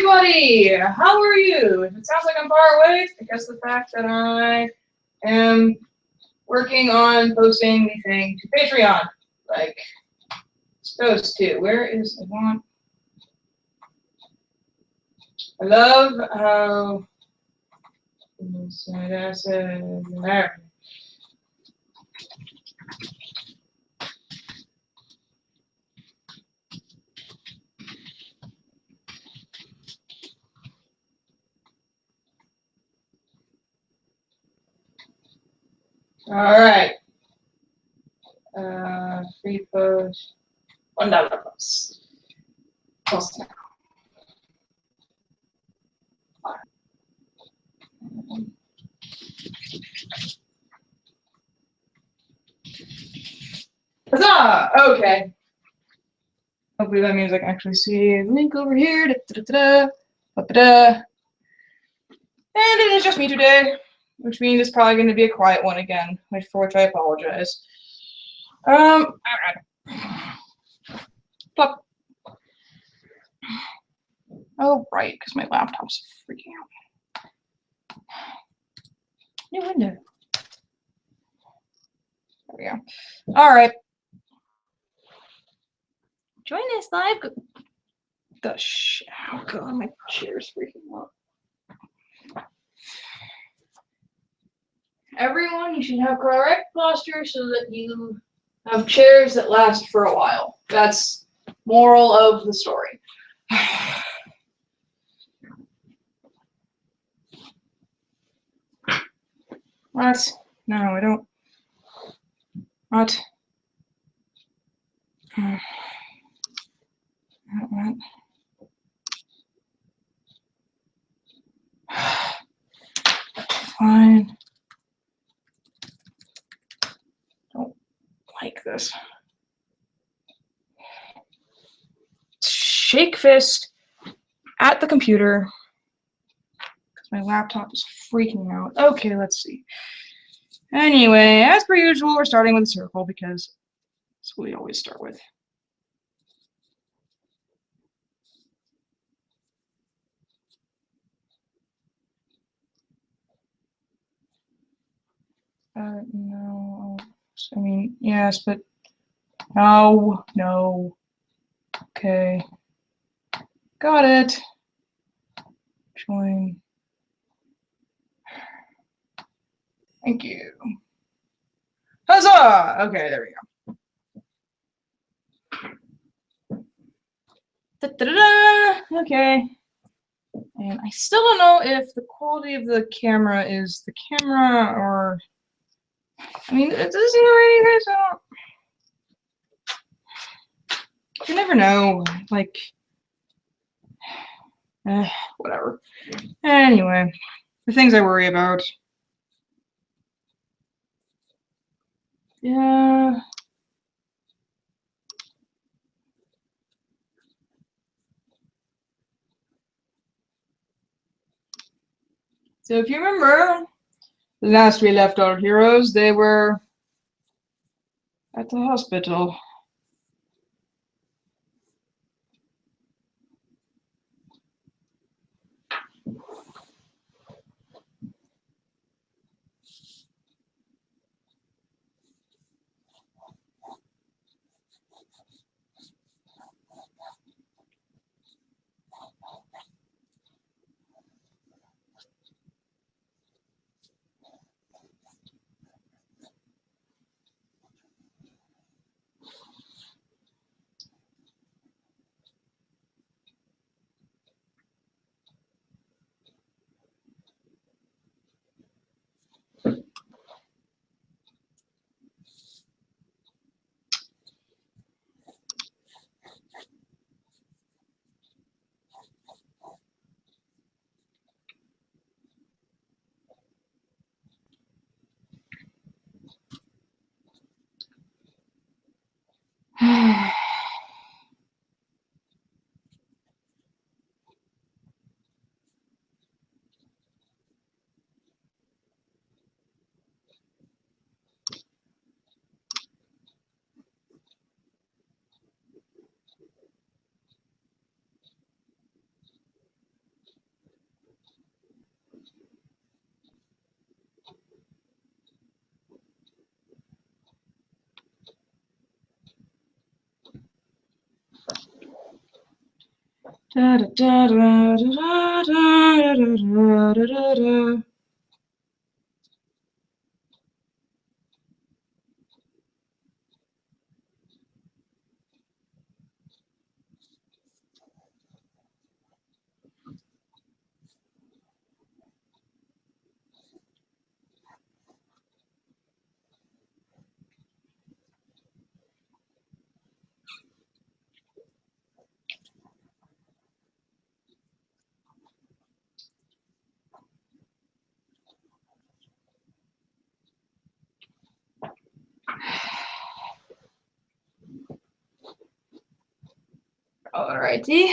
everybody! How are you? If it sounds like I'm far away, it's because of the fact that I am working on posting the thing to Patreon, like supposed to. Where is I want? I love how there. All right. Free post. $1 post. Post now. Huzzah! Okay. Hopefully that means I can actually see the link over here. Da-da-da-da. Da-da-da. And it is just me today, which means it's probably going to be a quiet one again, for which I apologize. But, oh, right, because my laptop's freaking out. New window. There we go. All right. Join us live. Oh, God, my chair's freaking out. Everyone, you should have correct posture so that you have chairs that last for a while. That's moral of the story. What? No, I don't. What? What? Fine. Don't like this. Shake fist at the computer because my laptop is freaking out. Okay, let's see. Anyway, as per usual, we're starting with a circle because that's what we always start with. No. I mean, yes, but no, no. Okay. Got it. Join. Thank you. Huzzah! Okay, there we go. Da-da-da-da. Okay. And I still don't know if the quality of the camera is the camera or... I mean, it doesn't really guys out. You never know. Like, whatever. Anyway, the things I worry about. Yeah. So if you remember, the last we left our heroes, they were at the hospital. Da, da, da, da, da, da, da, da, da, da. Alrighty.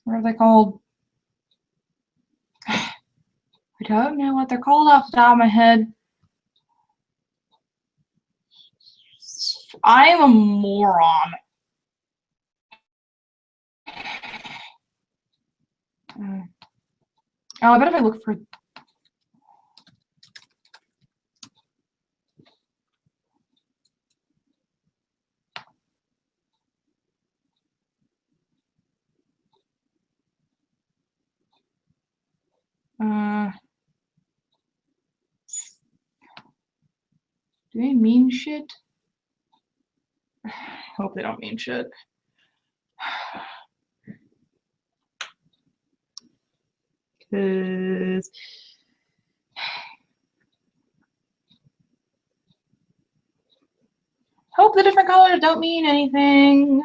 What are they called? I don't know what they're called off the top of my head. I am a moron. Oh, I bet if I look for do they mean shit? Hope they don't mean shit. Cause hope the different colors don't mean anything.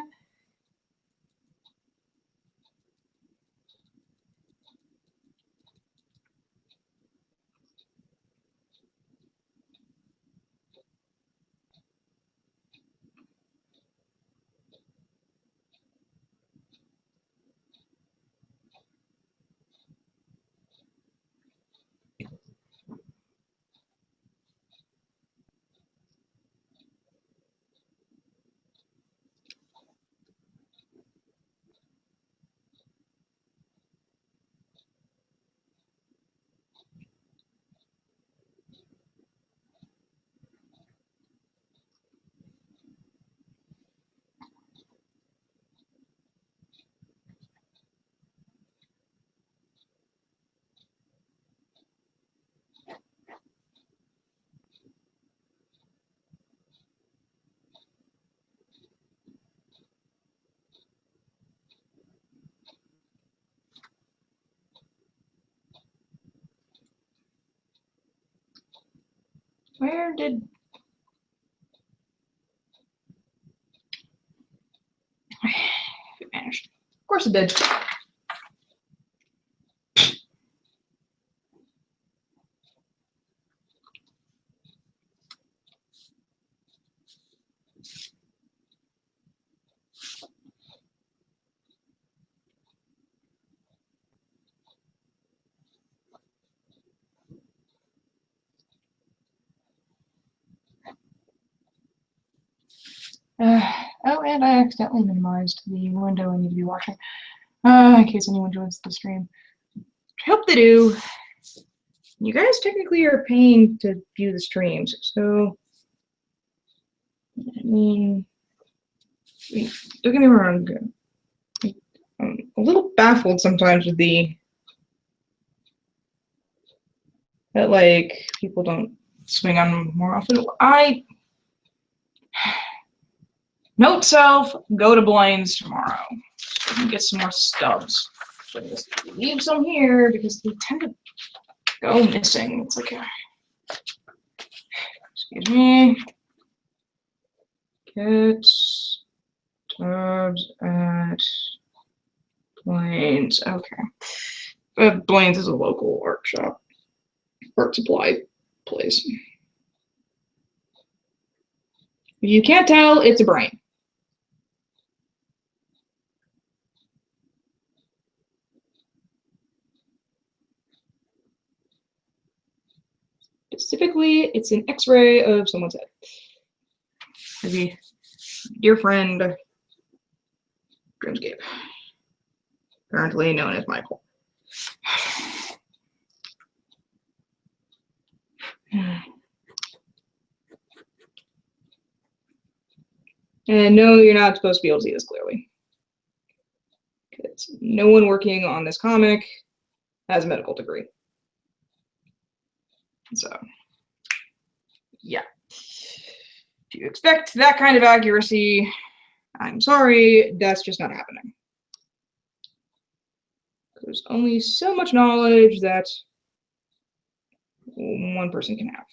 Where did it vanished? Of course it did. Oh, and I accidentally minimized the window I need to be watching. In case anyone joins the stream. I hope they do. You guys technically are paying to view the streams, so I mean, don't get me wrong. I'm a little baffled sometimes with that like people don't swing on more often. Note self, go to blinds tomorrow. So we can get some more stubs. So just leave some here because they tend to go missing. It's like excuse me. Get stubs at Blaine's. Okay. Blaine's is a local art shop, art supply place. If you can't tell, it's a brain. Specifically, it's an X-ray of someone's head. Maybe dear friend, Dreamscape, currently known as Michael. And no, you're not supposed to be able to see this clearly. Because no one working on this comic has a medical degree. So, yeah. If you expect that kind of accuracy, I'm sorry, that's just not happening. There's only so much knowledge that one person can have.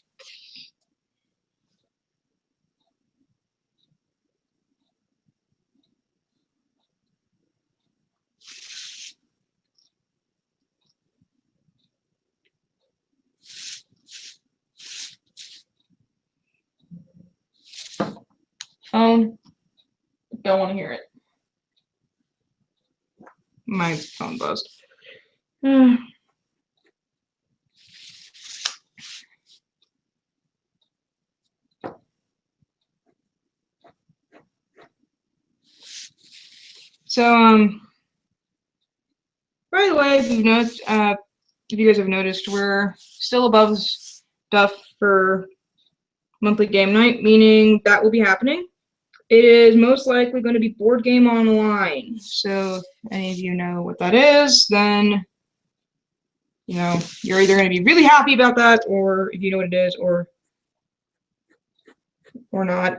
Phone, don't want to hear it. My phone buzzed. So, by the way, if you guys have noticed, we're still above stuff for monthly game night, meaning that will be happening. It is most likely going to be Board Game Online. So if any of you know what that is, then you're either going to be really happy about that, or if you know what it is, or not.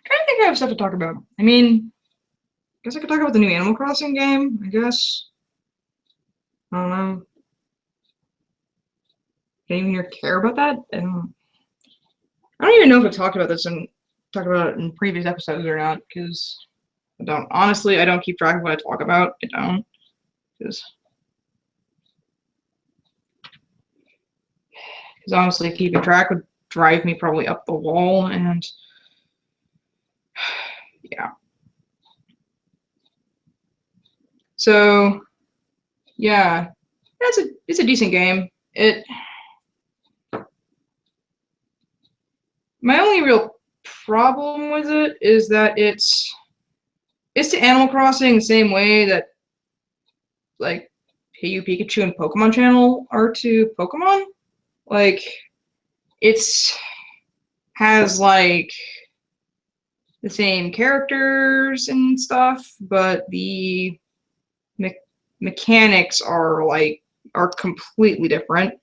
Trying to think I have stuff to talk about. I mean, I guess I could talk about the new Animal Crossing game, I guess. I don't know. Do you even care about that? I don't even know if I've talked about this and talked about it in previous episodes or not, because I don't. Honestly, I don't keep track of what I talk about. I don't. Because honestly, keeping track would drive me probably up the wall, and yeah. So yeah, it's a decent game. My only real problem with it is that it's to Animal Crossing the same way that like Hey You Pikachu and Pokemon Channel are to Pokemon. Like it's has like the same characters and stuff, but the mechanics are completely different.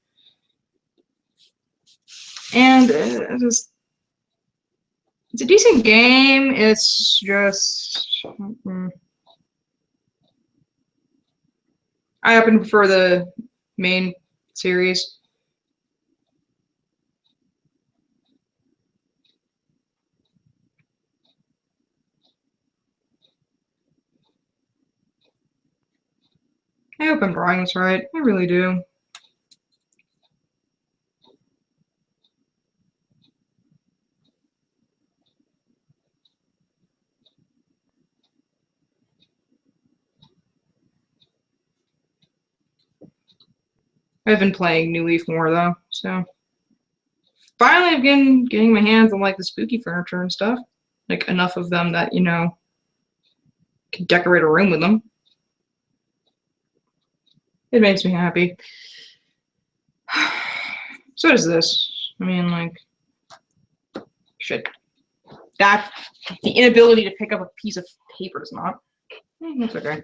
And it's a decent game. It's just I happen to prefer the main series. I hope I'm drawing this right. I really do. I've been playing New Leaf more though, so finally I've been getting my hands on like the spooky furniture and stuff. Like enough of them that, can decorate a room with them. It makes me happy. So does this. I mean, like, shit. That, the inability to pick up a piece of paper does not. That's okay.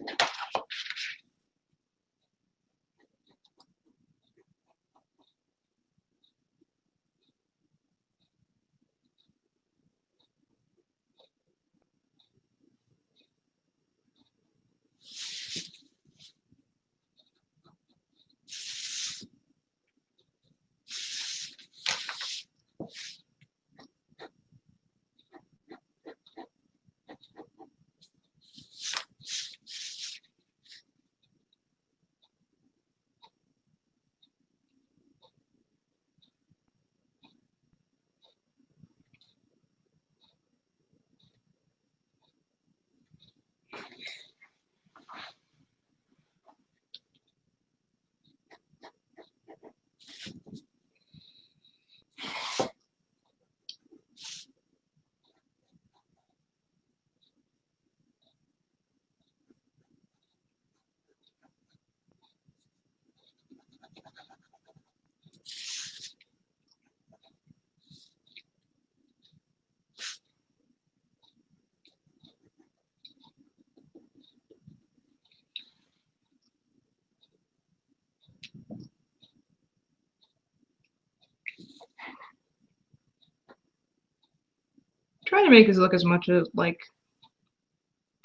to make this look as much as like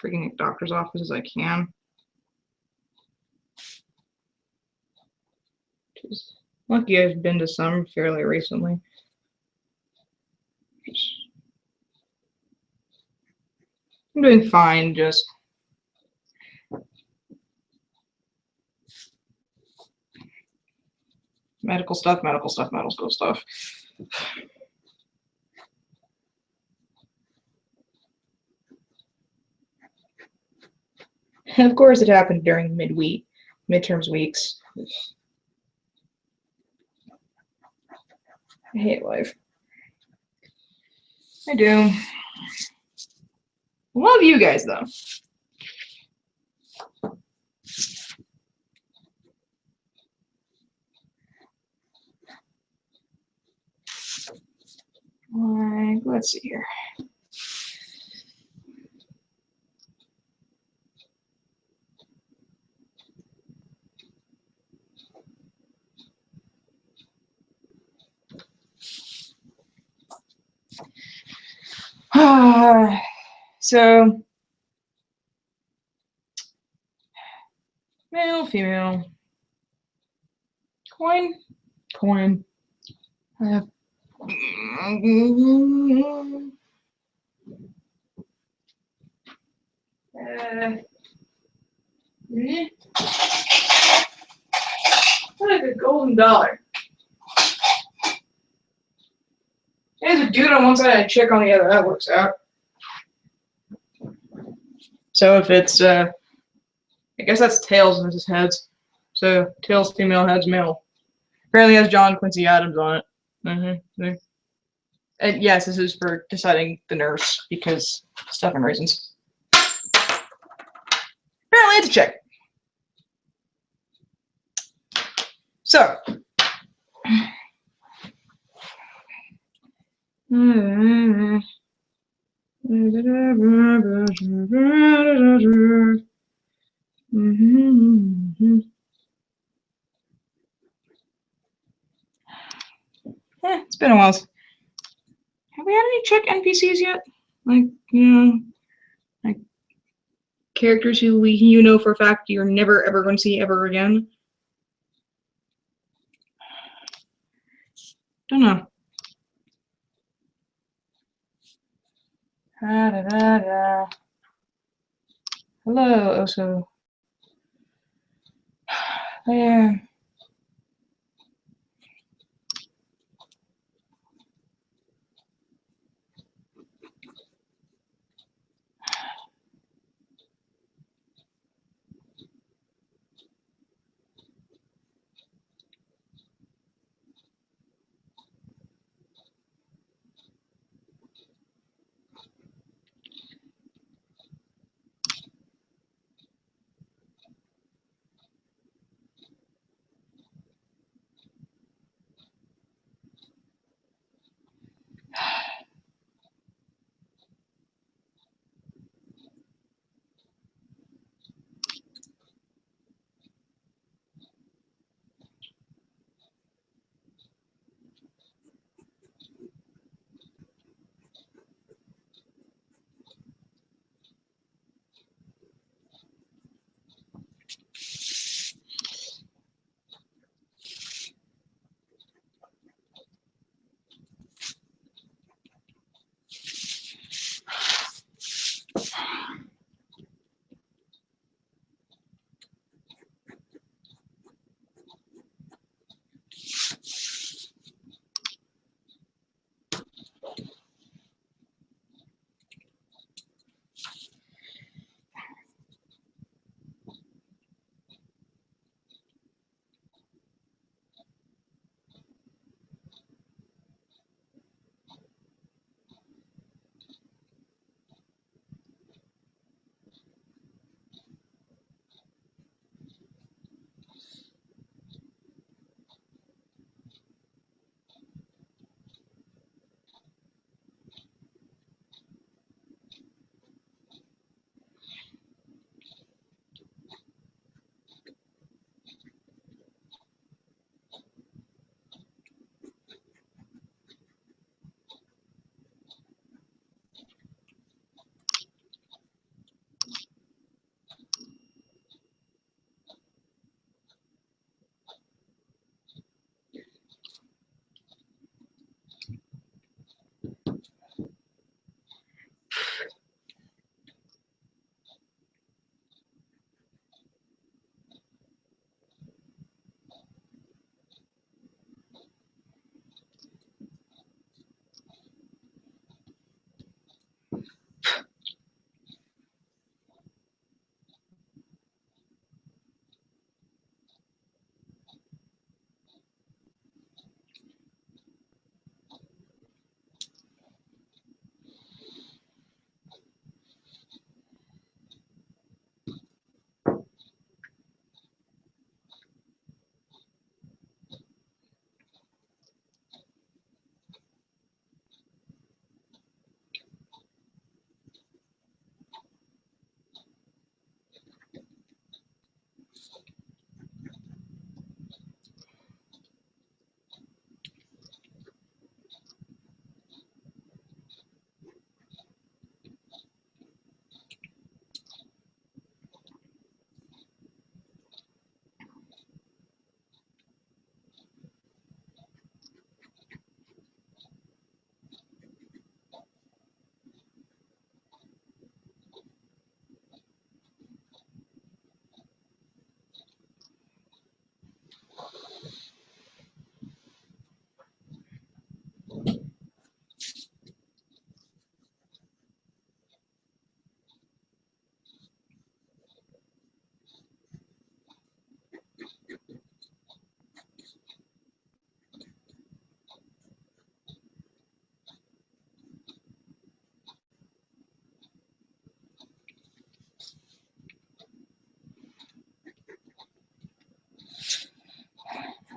freaking a doctor's office as I can. Just lucky I've been to some fairly recently. I'm doing fine, just medical stuff, medical stuff, medical stuff. And of course, it happened during midterms weeks. I hate life. I do. Love you guys, though. Like, let's see here. So, male, female, coin, coin. I like a golden dollar. There's a dude on one side and a chick on the other. That works out. So if it's, I guess that's tails and this is heads. So tails, female, heads, male. Apparently has John Quincy Adams on it. And yes, this is for deciding the nurse because stuff and reasons. Apparently it's a chick. So. It's been a while. Have we had any chick NPCs yet? Like, you know, like characters who you know for a fact you're never ever going to see ever again? Don't know. Hello, Oso. There.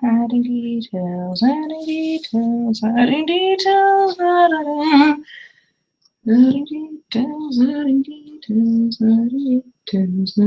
Adding details, adding details, adding details, adding details, adding details, adding details,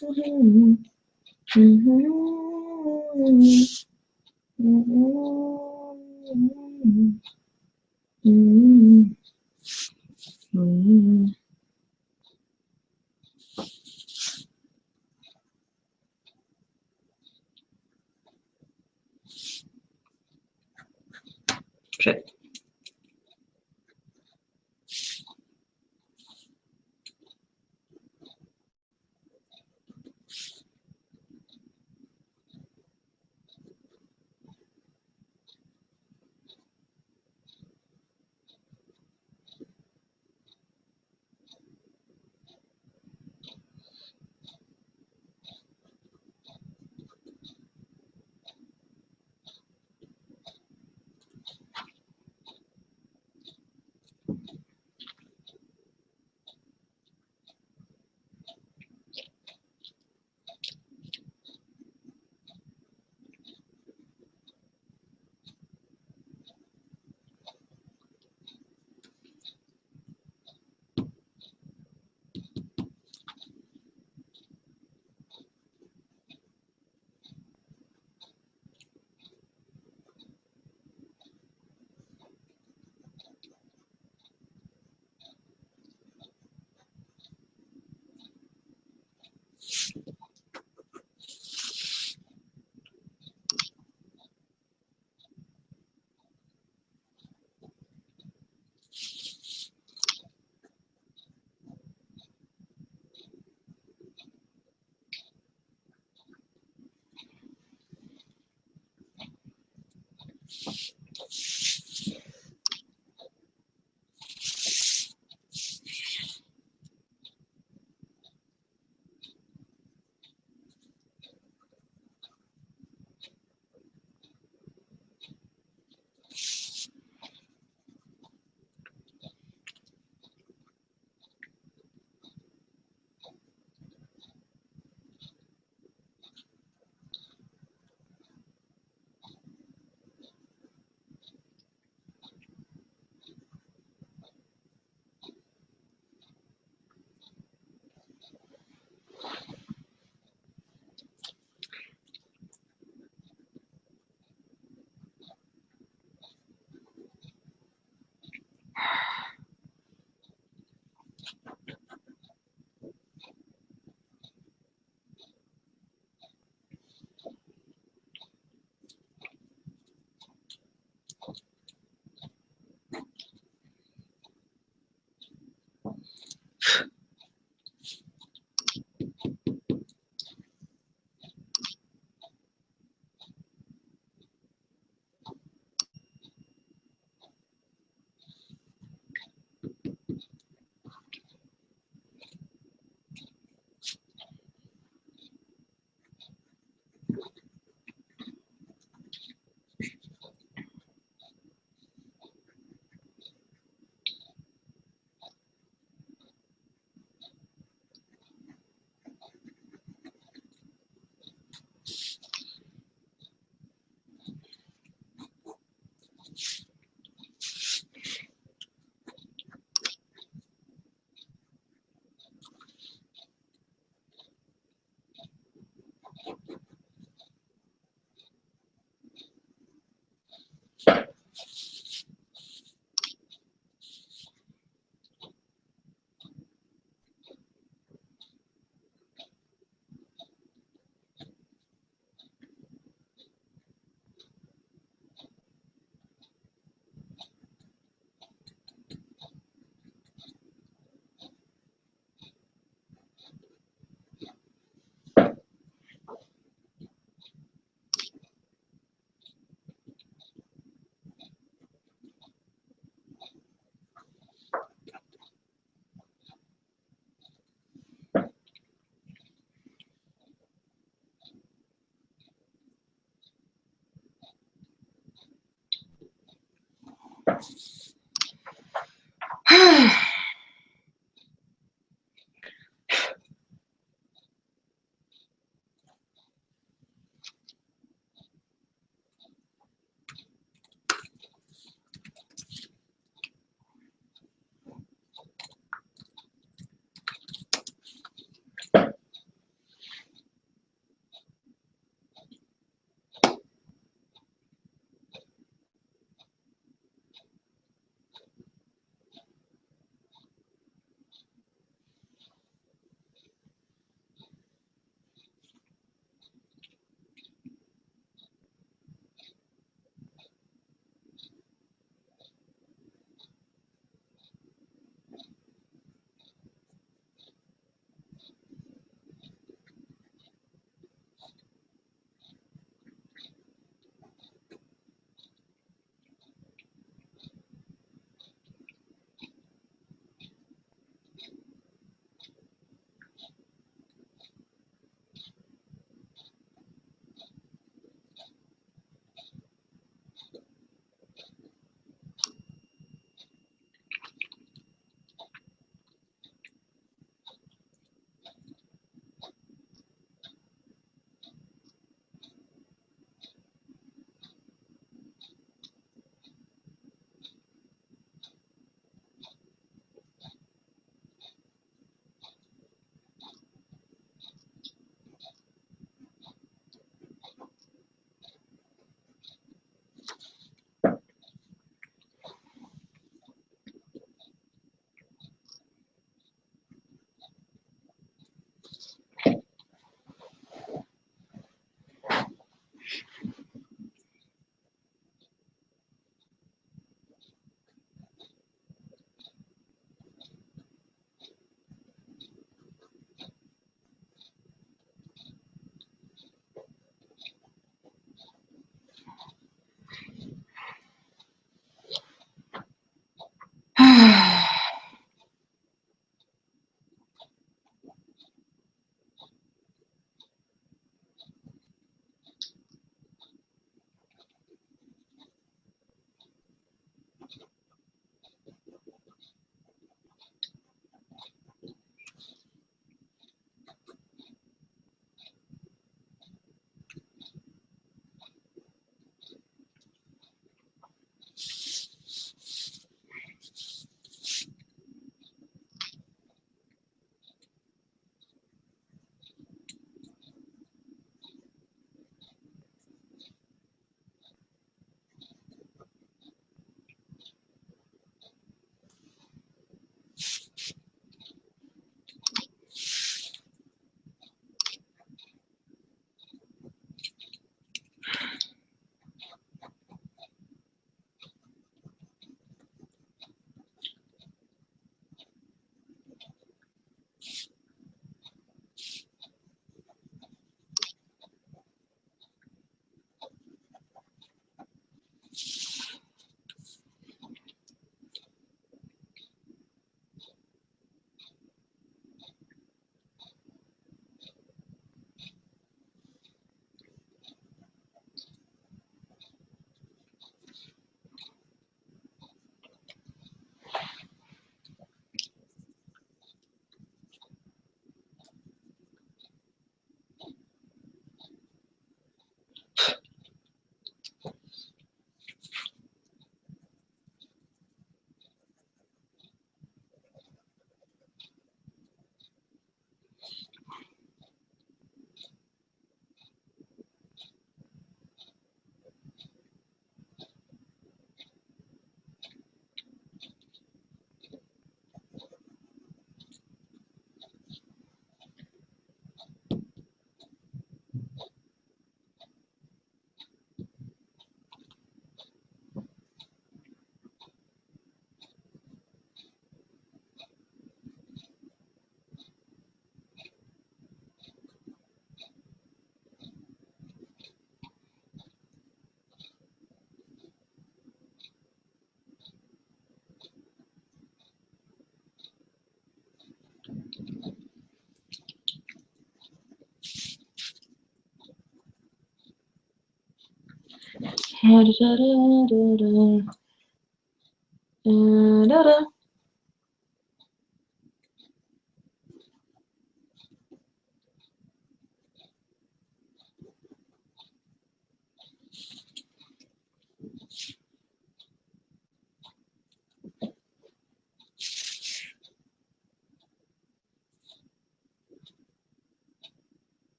Shit.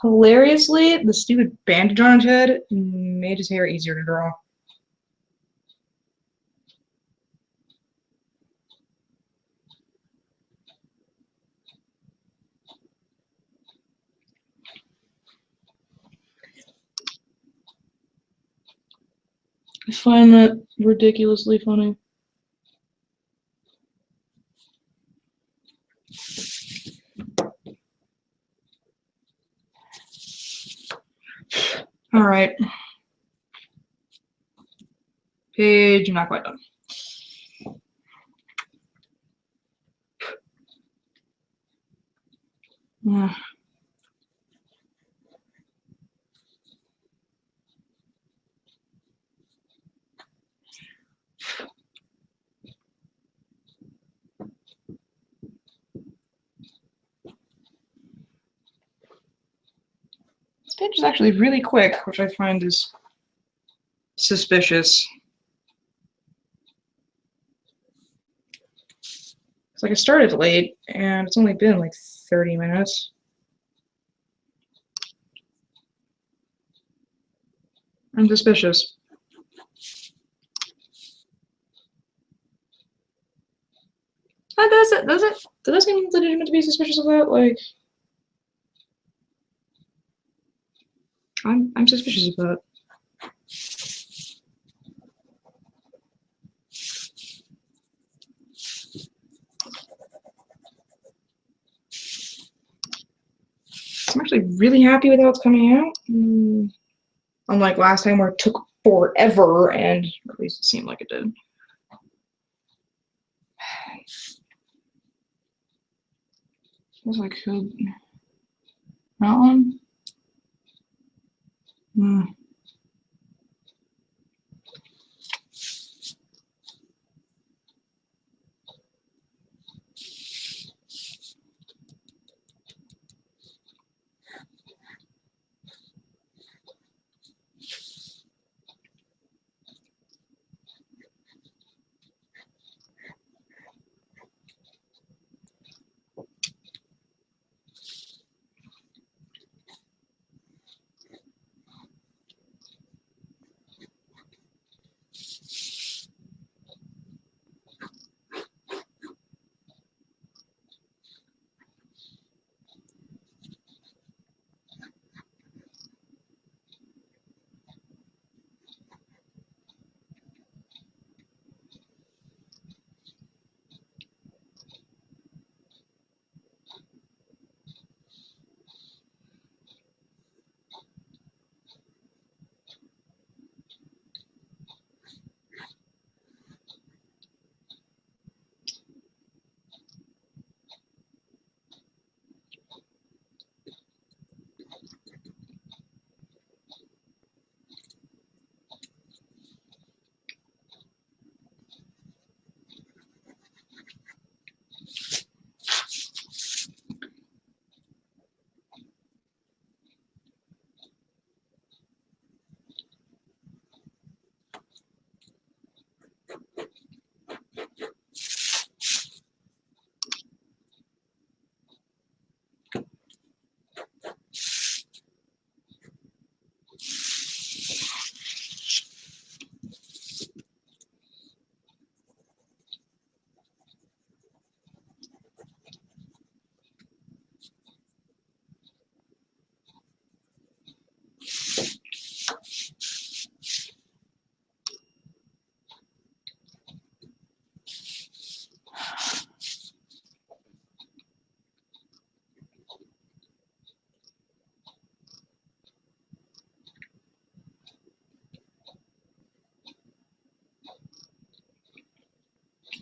Hilariously, the stupid bandage on his head made his hair easier to draw. I find that ridiculously funny. All right. Page, not quite done. Yeah. This page is actually really quick, which I find is suspicious. It's like I started late, and it's only been like 30 minutes. I'm suspicious. Does that seem legitimate to be suspicious of that? Like, I'm suspicious of that. I'm actually really happy with how it's coming out. Unlike last time where it took forever, and at least it seemed like it did. Feels like could that one?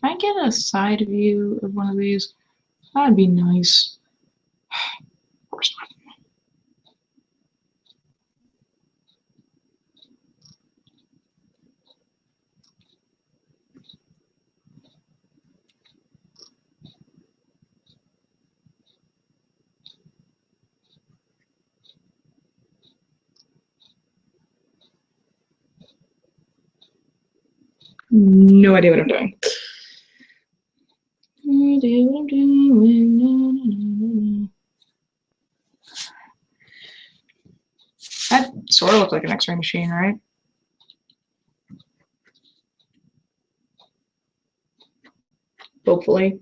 Can I get a side view of one of these? That'd be nice. Of course not. No idea what I'm doing. No idea what I'm doing. That sort of looked like an X-ray machine, right? Hopefully.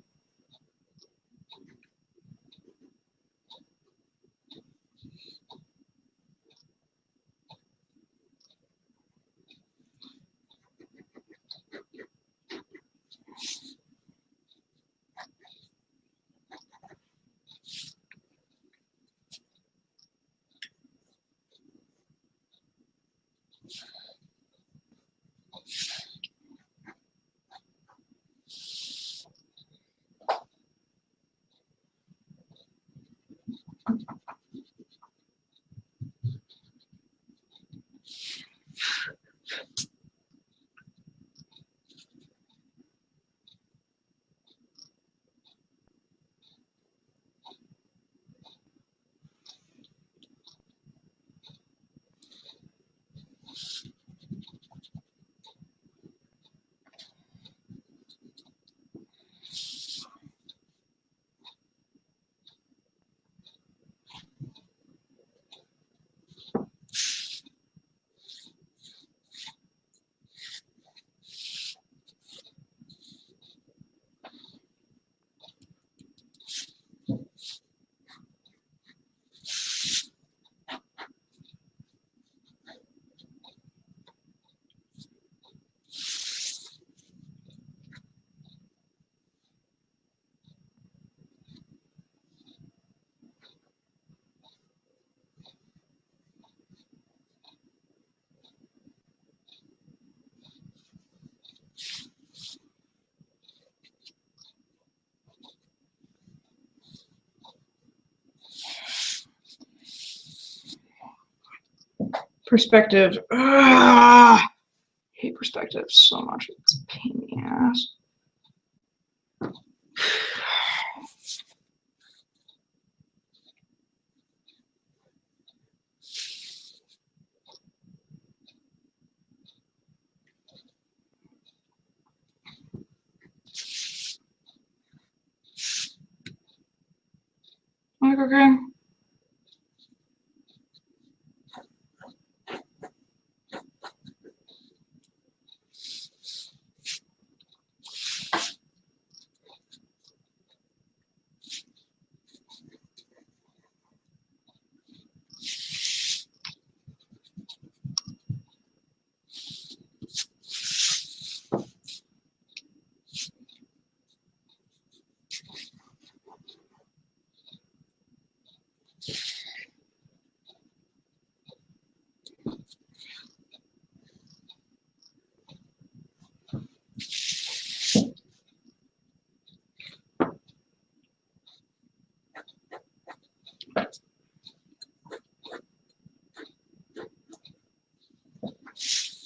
perspective. I hate perspective so much. It's a pain in the ass. Like, okay.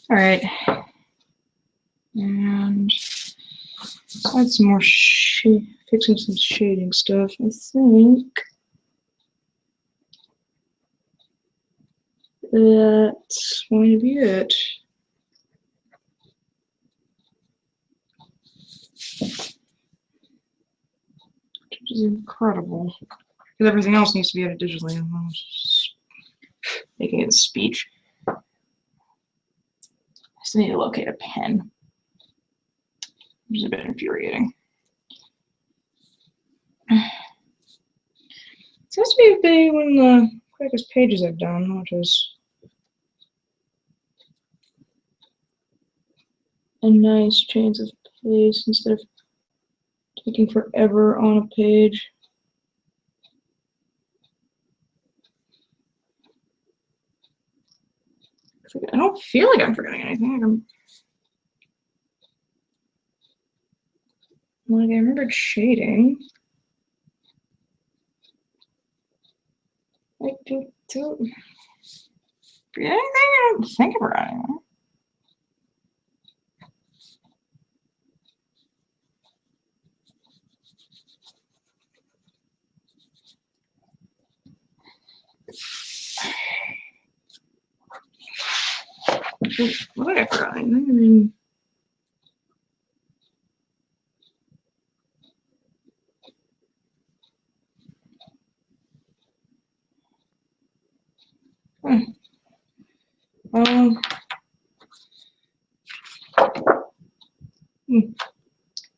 All right, and let's add some more fixing some shading stuff. I think that's going to be it. Which is incredible, because everything else needs to be added digitally. I'm just making it a speech. I still need to locate a pen, which is a bit infuriating. It seems to be a big one of the quickest pages I've done, which is a nice change of pace instead of taking forever on a page. I don't feel like I'm forgetting anything. Like, I remembered shading. Like, don't forget anything? I don't think about anything. What did I forget anything? I mean,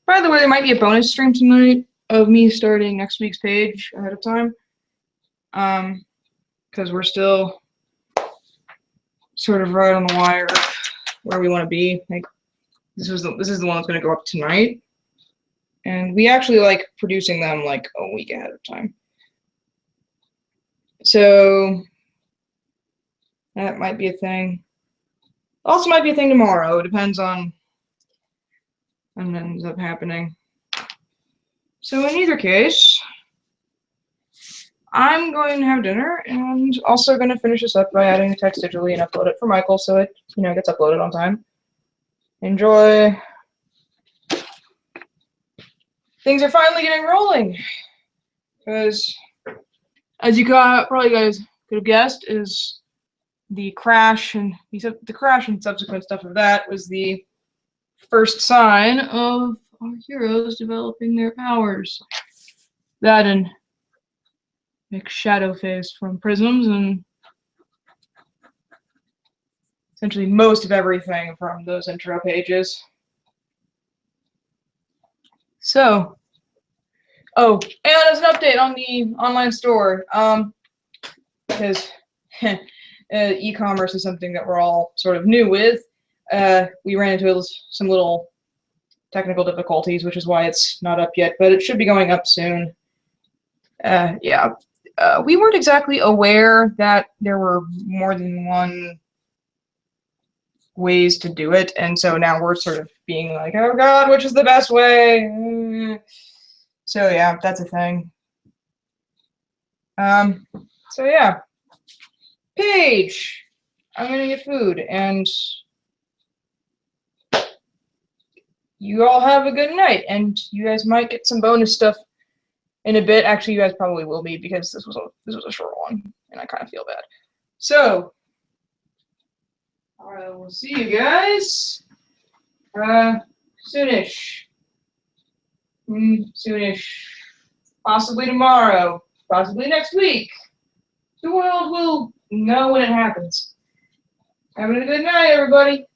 by the way, there might be a bonus stream tonight of me starting next week's page ahead of time. Because we're still sort of right on the wire where we want to be. Like, this is the one that's going to go up tonight, and we actually like producing them like a week ahead of time. So that might be a thing. Also, might be a thing tomorrow. It depends on what ends up happening. So in either case, I'm going to have dinner, and also going to finish this up by adding the text digitally and upload it for Michael, so it gets uploaded on time. Enjoy. Things are finally getting rolling, because as you probably guys could have guessed, is the crash and subsequent stuff of that was the first sign of our heroes developing their powers. That and make shadow phase from prisms and essentially most of everything from those intro pages. So, oh, and as an update on the online store, because e-commerce is something that we're all sort of new with. We ran into some little technical difficulties, which is why it's not up yet, but it should be going up soon. Yeah, we weren't exactly aware that there were more than one ways to do it, and so now we're sort of being like, oh god, which is the best way? So yeah, that's a thing. So yeah, page. I'm gonna get food, and you all have a good night, and you guys might get some bonus stuff in a bit. Actually, you guys probably will be, because this was a short one, and I kind of feel bad. So, I will see you guys soonish. Soonish. Possibly tomorrow. Possibly next week. The world will know when it happens. Having a good night, everybody.